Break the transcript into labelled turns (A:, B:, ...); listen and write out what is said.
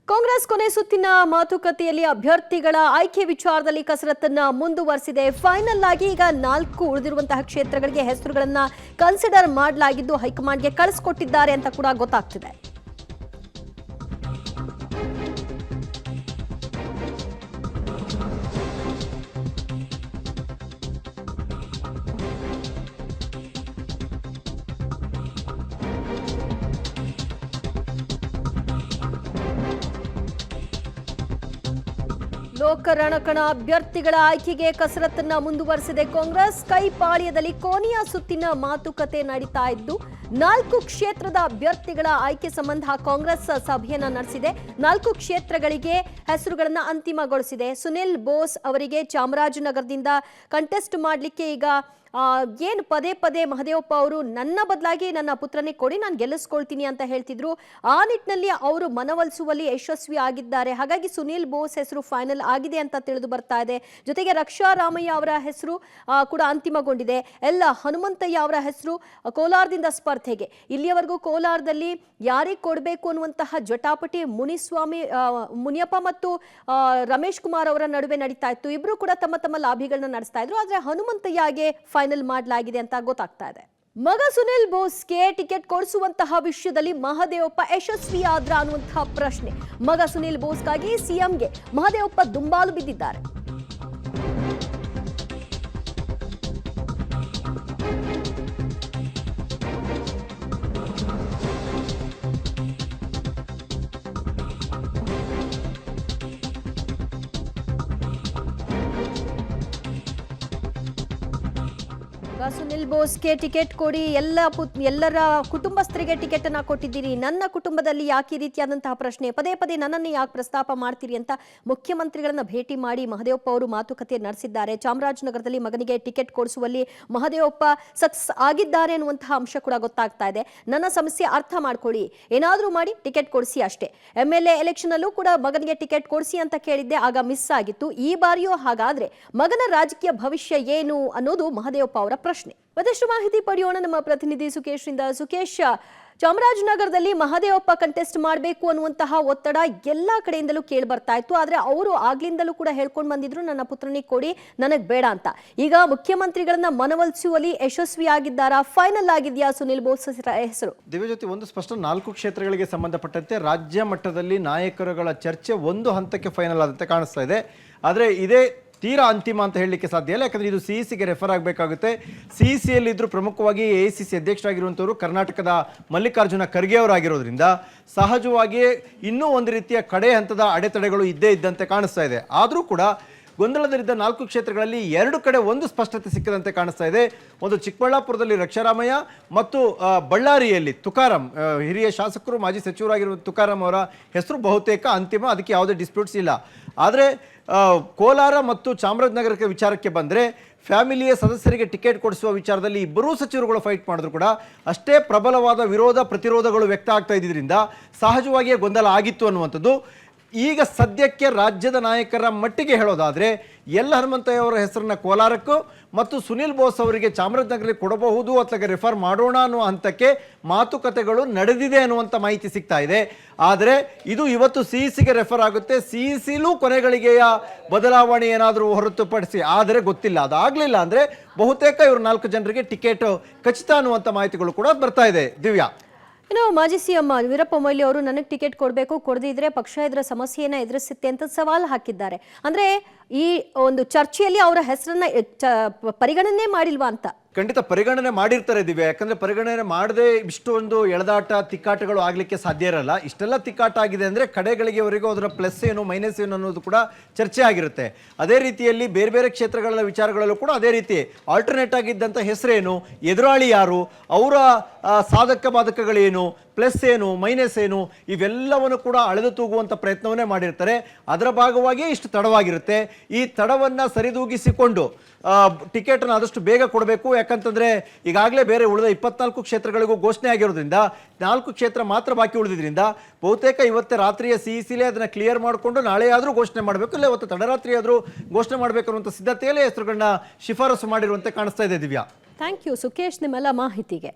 A: ಕಾಂಗ್ರೆಸ್ ಕೊನೆ ಸುತ್ತಿನ ಮಾತುಕತೆಯಲ್ಲಿ ಅಭ್ಯರ್ಥಿಗಳ ಆಯ್ಕೆ ವಿಚಾರದಲ್ಲಿ ಕಸರತ್ತನ್ನ ಮುಂದುವರಿಸಿದೆ. ಫೈನಲ್ ಆಗಿ ಈಗ 4 ಉಳಿದಿರುವಂತಹ ಕ್ಷೇತ್ರಗಳಿಗೆ ಹೆಸರುಗಳನ್ನ ಕನ್ಸಿಡರ್ ಮಾಡಲಾಗಿದ್ದು ಹೈಕಮಾಂಡ್ಗೆ ಕಳಿಸಿಕೊಟ್ಟಿದ್ದಾರೆ ಅಂತ ಕೂಡ ಗೊತ್ತಾಗ್ತಿದೆ. ಲೋಕರಣಕಣ ಅಭ್ಯರ್ಥಿಗಳ ಆಯ್ಕೆಗೆ ಕಸರತ್ತನ್ನ ಮುಂದುವರಿಸಿದೆ ಕಾಂಗ್ರೆಸ್. ಕೈಪಾಳ್ಯದಲ್ಲಿ ಕೊನೆಯ ಸುತ್ತಿನ ಮಾತುಕತೆ ನಡೀತಾ ಇದ್ದು 4 ಕ್ಷೇತ್ರದ ಅಭ್ಯರ್ಥಿಗಳ ಆಯ್ಕೆ ಸಂಬಂಧ ಕಾಂಗ್ರೆಸ್ ಸಭೆಯನ್ನ ನಡೆಸಿದೆ. 4 ಕ್ಷೇತ್ರಗಳಿಗೆ ಹೆಸರುಗಳನ್ನ ಅಂತಿಮಗೊಳಿಸಿದೆ. ಸುನಿಲ್ ಬೋಸ್ ಅವರಿಗೆ ಚಾಮರಾಜನಗರದಿಂದ ಕಂಟೆಸ್ಟ್ ಮಾಡಲಿಕ್ಕೆ ಈಗ ಏನು ಪದೇ ಪದೇ ಮಹದೇವಪ್ಪ ಅವರು ನನ್ನ ಬದಲಾಗಿ ನನ್ನ ಪುತ್ರನೇ ಕೊಡಿ, ನಾನು ಗೆಲ್ಲಿಸ್ಕೊಳ್ತೀನಿ ಅಂತ ಹೇಳ್ತಿದ್ರು. ಆ ನಿಟ್ಟಿನಲ್ಲಿ ಅವರು ಮನವೊಲಿಸುವಲ್ಲಿ ಯಶಸ್ವಿ ಆಗಿದ್ದಾರೆ. ಹಾಗಾಗಿ ಸುನಿಲ್ ಬೋಸ್ ಹೆಸರು ಫೈನಲ್ ಆಗಿದೆ ಅಂತ ತಿಳಿದು ಬರ್ತಾ ಇದೆ. ಜೊತೆಗೆ ರಕ್ಷಾ ರಾಮಯ್ಯ ಅವರ ಹೆಸರು ಕೂಡ ಅಂತಿಮಗೊಂಡಿದೆ. ಹನುಮಂತಯ್ಯ ಅವರ ಹೆಸರು ಕೋಲಾರದಿಂದ ಸ್ಪರ್ಧೆಗೆ. ಇಲ್ಲಿಯವರೆಗೂ ಕೋಲಾರದಲ್ಲಿ ಯಾರಿಗೆ ಕೊಡಬೇಕು ಅನ್ನುವಂತಹ ಜಟಾಪಟಿ ಮುನಿಯಪ್ಪ ಮತ್ತು ರಮೇಶ್ ಕುಮಾರ್ ಅವರ ನಡುವೆ ನಡೀತಾ ಇತ್ತು. ಇಬ್ರು ಕೂಡ ತಮ್ಮ ತಮ್ಮ ಲಾಭಿಗಳನ್ನ ನಡೆಸ್ತಾ ಇದ್ರು. ಆದ್ರೆ ಹನುಮಂತಯ್ಯಗೆ ಫೈನಲ್ ಮಾಡಲಾಗಿದೆ ಅಂತ ಗೊತ್ತಾಗ್ತಾ ಇದೆ. ಮಗ ಸುನಿಲ್ ಬೋಸ್ಗೆ ಟಿಕೆಟ್ ಕೊಡಿಸುವಂತಹ ವಿಷಯದಲ್ಲಿ ಮಹದೇವಪ್ಪ ಯಶಸ್ವಿ ಆದ್ರ ಅನ್ನುವಂತಹ ಪ್ರಶ್ನೆ. ಮಗ ಸುನಿಲ್ ಬೋಸ್ಗಾಗಿ ಸಿಎಂಗೆ ಮಹದೇವಪ್ಪ ದುಂಬಾಲು ಬಿದ್ದಿದ್ದಾರೆ. ಸುನಿಲ್ ಬೋಸ್ಗೆ ಟಿಕೆಟ್ ಕೊಡಿ, ಎಲ್ಲರ ಕುಟುಂಬಸ್ಥರಿಗೆ ಟಿಕೆಟ್ ಅನ್ನ ಕೊಟ್ಟಿದ್ದೀರಿ, ನನ್ನ ಕುಟುಂಬದಲ್ಲಿ ಯಾಕೆ ಈ ರೀತಿಯಾದಂತಹ ಪ್ರಶ್ನೆ, ಪದೇ ಪದೇ ನನ್ನನ್ನು ಯಾಕೆ ಪ್ರಸ್ತಾಪ ಮಾಡ್ತೀರಿ ಅಂತ ಮುಖ್ಯಮಂತ್ರಿಗಳನ್ನ ಭೇಟಿ ಮಾಡಿ ಮಹದೇವಪ್ಪ ಅವರು ಮಾತುಕತೆ ನಡೆಸಿದ್ದಾರೆ. ಚಾಮರಾಜನಗರದಲ್ಲಿ ಮಗನಿಗೆ ಟಿಕೆಟ್ ಕೊಡಿಸುವಲ್ಲಿ ಮಹದೇವಪ್ಪ ಸಕ್ಸಸ್ ಆಗಿದ್ದಾರೆ ಅನ್ನುವಂತಹ ಅಂಶ ಕೂಡ ಗೊತ್ತಾಗ್ತಾ ಇದೆ. ನನ್ನ ಸಮಸ್ಯೆ ಅರ್ಥ ಮಾಡ್ಕೊಳ್ಳಿ, ಏನಾದ್ರೂ ಮಾಡಿ ಟಿಕೆಟ್ ಕೊಡಿಸಿ ಅಷ್ಟೇ. MLA ಎಲೆಕ್ಷನ್ ಅಲ್ಲೂ ಕೂಡ ಮಗನಿಗೆ ಟಿಕೆಟ್ ಕೊಡಿಸಿ ಅಂತ ಕೇಳಿದ್ದೆ, ಆಗ ಮಿಸ್ ಆಗಿತ್ತು. ಈ ಬಾರಿಯೂ ಹಾಗಾದ್ರೆ ಮಗನ ರಾಜಕೀಯ ಭವಿಷ್ಯ ಏನು ಅನ್ನೋದು ಮಹದೇವಪ್ಪ ಅವರ ಪ್ರಶ್ನೆ. ಮತ್ತಷ್ಟು ಮಾಹಿತಿ ಪಡೆಯೋಣ ನಮ್ಮ ಪ್ರತಿನಿಧಿ ಸುಕೇಶ್ ರಿಂದ. ಸುಕೇಶ್, ಚಾಮರಾಜನಗರದಲ್ಲಿ ಮಹದೇವಪ್ಪ ಕಂಟೆಸ್ಟ್ ಮಾಡಬೇಕು ಅನ್ನುವಂತಹ ಒತ್ತಡ ಎಲ್ಲಾ ಕಡೆಯಿಂದಲೂ ಕೇಳಿ ಬರ್ತಾ ಇತ್ತು. ಆದ್ರೆ ಅವರು ಆಗ್ಲಿಂದಲೂ ಕೂಡ ಹೇಳ್ಕೊಂಡು ಬಂದಿದ್ರು, ನನ್ನ ಪುತ್ರನಿಗೆ ಕೊಡಿ, ನನಗ್ ಬೇಡ ಅಂತ. ಈಗ ಮುಖ್ಯಮಂತ್ರಿಗಳನ್ನ ಮನವೊಲಿಸುವಲ್ಲಿ ಯಶಸ್ವಿ ಆಗಿದ್ದಾರಾ? ಫೈನಲ್ ಆಗಿದೆಯಾ ಸುನಿಲ್ ಬೋಸ್ ಹೆಸರು?
B: ದಿವ್ಯಜ್ಯೋತಿ, ಒಂದು ಸ್ಪಷ್ಟ 4 ಕ್ಷೇತ್ರಗಳಿಗೆ ಸಂಬಂಧಪಟ್ಟಂತೆ ರಾಜ್ಯ ಮಟ್ಟದಲ್ಲಿ ನಾಯಕರುಗಳ ಚರ್ಚೆ ಒಂದು ಹಂತಕ್ಕೆ ಫೈನಲ್ ಆದಂತೆ ಕಾಣಿಸ್ತಾ ಇದೆ. ಆದ್ರೆ ಇದೇ ತೀರಾ ಅಂತಿಮ ಅಂತ ಹೇಳಲಿಕ್ಕೆ ಸಾಧ್ಯ ಇಲ್ಲ. ಯಾಕಂದ್ರೆ ಇದು ಸಿಇಸಿಗೆ ರೆಫರ್ ಆಗಬೇಕಾಗುತ್ತೆ. ಸಿಇಸಿಯಲ್ಲಿ ಇದ್ರು ಪ್ರಮುಖವಾಗಿ AICC ಅಧ್ಯಕ್ಷರಾಗಿರುವಂಥವರು ಕರ್ನಾಟಕದ ಮಲ್ಲಿಕಾರ್ಜುನ ಖರ್ಗೆ ಅವರಾಗಿರೋದ್ರಿಂದ ಸಹಜವಾಗಿಯೇ ಇನ್ನೂ ಒಂದು ರೀತಿಯ ಕಡೆ ಹಂತದ ಅಡೆತಡೆಗಳು ಇದ್ದೇ ಇದ್ದಂತೆ ಕಾಣಿಸ್ತಾ ಇದೆ. ಆದರೂ ಕೂಡ ಗೊಂದಲದಲ್ಲಿದ್ದ 4 ಕ್ಷೇತ್ರಗಳಲ್ಲಿ 2 ಕಡೆ ಒಂದು ಸ್ಪಷ್ಟತೆ ಸಿಕ್ಕದಂತೆ ಕಾಣಿಸ್ತಾ ಇದೆ. ಒಂದು ಚಿಕ್ಕಬಳ್ಳಾಪುರದಲ್ಲಿ ರಕ್ಷಾರಾಮಯ್ಯ ಮತ್ತು ಬಳ್ಳಾರಿಯಲ್ಲಿ ತುಕಾರಾಂ, ಹಿರಿಯ ಶಾಸಕರು ಮಾಜಿ ಸಚಿವರಾಗಿರುವ ತುಕಾರಾಂ ಅವರ ಹೆಸರು ಬಹುತೇಕ ಅಂತಿಮ, ಅದಕ್ಕೆ ಯಾವುದೇ ಡಿಸ್ಪ್ಯೂಟ್ಸ್ ಇಲ್ಲ. ಆದರೆ ಕೋಲಾರ ಮತ್ತು ಚಾಮರಾಜನಗರಕ್ಕೆ ವಿಚಾರಕ್ಕೆ ಬಂದರೆ ಫ್ಯಾಮಿಲಿಯ ಸದಸ್ಯರಿಗೆ ಟಿಕೆಟ್ ಕೊಡಿಸುವ ವಿಚಾರದಲ್ಲಿ ಇಬ್ಬರೂ ಸಚಿವರುಗಳು ಫೈಟ್ ಮಾಡಿದ್ರು ಕೂಡ ಅಷ್ಟೇ ಪ್ರಬಲವಾದ ವಿರೋಧ ಪ್ರತಿರೋಧಗಳು ವ್ಯಕ್ತ ಆಗ್ತಾ ಇದ್ದಿದ್ದರಿಂದ ಸಹಜವಾಗಿಯೇ ಗೊಂದಲ ಆಗಿತ್ತು ಅನ್ನುವಂಥದ್ದು. ಈಗ ಸದ್ಯಕ್ಕೆ ರಾಜ್ಯದ ನಾಯಕರ ಮಟ್ಟಿಗೆ ಹೇಳೋದಾದರೆ ಹನುಮಂತಯ್ಯ ಅವರ ಹೆಸರನ್ನ ಕೋಲಾರಕ್ಕೂ ಮತ್ತು ಸುನಿಲ್ ಬೋಸ್ ಅವರಿಗೆ ಚಾಮರಾಜನಗರಕ್ಕೆ ಕೊಡಬಹುದು ಅಥವಾ ರೆಫರ್ ಮಾಡೋಣ ಅನ್ನುವ ಹಂತಕ್ಕೆ ಮಾತುಕತೆಗಳು ನಡೆದಿದೆ ಅನ್ನುವಂಥ ಮಾಹಿತಿ ಸಿಗ್ತಾ ಇದೆ. ಆದರೆ ಇದು ಇವತ್ತು ಸಿಇಸಿಗೆ ರೆಫರ್ ಆಗುತ್ತೆ. ಸಿಇಸಿಲೂ ಕೊನೆಗಳಿಗೆಯ ಬದಲಾವಣೆ ಏನಾದರೂ ಹೊರತುಪಡಿಸಿ ಆದರೆ ಗೊತ್ತಿಲ್ಲ. ಅದಾಗಲಿಲ್ಲ ಅಂದರೆ ಬಹುತೇಕ ಇವರು 4 ಜನರಿಗೆ ಟಿಕೆಟ್ ಖಚಿತ ಅನ್ನುವಂಥ ಮಾಹಿತಿಗಳು ಕೂಡ ಬರ್ತಾ ಇದೆ. ದಿವ್ಯಾ,
A: ಮಾಜಿ ಸಿಎಂ ವೀರಪ್ಪ ಮೊಯ್ಲಿ ಅವರು ನನಗೆ ಟಿಕೆಟ್ ಕೊಡಬೇಕು, ಕೊಡದಿದ್ರೆ ಪಕ್ಷ ಇದರ ಸಮಸ್ಯೆಯನ್ನ ಎದುರಿಸುತ್ತೆ ಅಂತ ಸವಾಲು ಹಾಕಿದ್ದಾರೆ. ಅಂದ್ರೆ ಈ ಒಂದು ಚರ್ಚೆಯಲ್ಲಿ ಅವರ ಹೆಸರನ್ನ ಪರಿಗಣನೆ ಮಾಡಿಲ್ವಾ ಅಂತ?
B: ಖಂಡಿತ ಪರಿಗಣನೆ ಮಾಡಿರ್ತಾರೆ ದಿವ್ಯಾ. ಯಾಕಂದ್ರೆ ಪರಿಗಣನೆ ಮಾಡದೆ ಇಷ್ಟೊಂದು ಎಳೆದಾಟ ತಿಕ್ಕಾಟಗಳು ಆಗ್ಲಿಕ್ಕೆ ಸಾಧ್ಯ ಇರಲ್ಲ. ಇಷ್ಟೆಲ್ಲ ತಿಕ್ಕಾಟ ಆಗಿದೆ ಅಂದ್ರೆ ಕಡೆಗಳಿಗೆವರೆಗೂ ಅದರ ಪ್ಲಸ್ ಏನು ಮೈನಸ್ ಏನು ಅನ್ನೋದು ಕೂಡ ಚರ್ಚೆ ಆಗಿರುತ್ತೆ. ಅದೇ ರೀತಿಯಲ್ಲಿ ಬೇರೆ ಬೇರೆ ಕ್ಷೇತ್ರಗಳ ವಿಚಾರಗಳಲ್ಲೂ ಕೂಡ ಅದೇ ರೀತಿ ಆಲ್ಟರ್ನೇಟ್ ಆಗಿದ್ದಂಥ ಹೆಸರೇನು, ಎದುರಾಳಿ ಯಾರು, ಅವರ ಸಾಧಕ ಬಾಧಕಗಳೇನು, ಪ್ಲಸ್ ಏನು ಮೈನಸ್ ಏನು, ಇವೆಲ್ಲವನ್ನು ಕೂಡ ಅಳೆದು ತೂಗುವಂಥ ಪ್ರಯತ್ನವನ್ನೇ ಮಾಡಿರ್ತಾರೆ. ಅದರ ಭಾಗವಾಗಿಯೇ ಇಷ್ಟು ತಡವಾಗಿರುತ್ತೆ. ಈ ತಡವನ್ನು ಸರಿದೂಗಿಸಿಕೊಂಡು ಟಿಕೆಟನ್ನು ಆದಷ್ಟು ಬೇಗ ಕೊಡಬೇಕು. ಯಾಕಂತಂದರೆ ಈಗಾಗಲೇ ಬೇರೆ ಉಳಿದ 24 ಕ್ಷೇತ್ರಗಳಿಗೂ ಘೋಷಣೆ ಆಗಿರೋದ್ರಿಂದ 4 ಕ್ಷೇತ್ರ ಮಾತ್ರ ಬಾಕಿ ಉಳಿದಿದ್ರಿಂದ ಬಹುತೇಕ ಇವತ್ತೇ ರಾತ್ರಿಯ ಸಿಇಸಿಲೇ ಅದನ್ನು ಕ್ಲಿಯರ್ ಮಾಡಿಕೊಂಡು ನಾಳೆ ಆದರೂ ಘೋಷಣೆ ಮಾಡಬೇಕು, ಇಲ್ಲ ಇವತ್ತು ತಡರಾತ್ರಿ ಆದರೂ ಘೋಷಣೆ ಮಾಡಬೇಕು ಅನ್ನುವಂಥ ಸಿದ್ಧತೆಯಲ್ಲೇ ಹೆಸರುಗಳನ್ನ ಶಿಫಾರಸು ಮಾಡಿರುವಂತೆ ಕಾಣಿಸ್ತಾ ಇದೆ. ದಿವ್ಯಾ,
A: ಥ್ಯಾಂಕ್ ಯು ಸುಕೇಶ್ ನಿಮ್ಮೆಲ್ಲ ಮಾಹಿತಿಗೆ.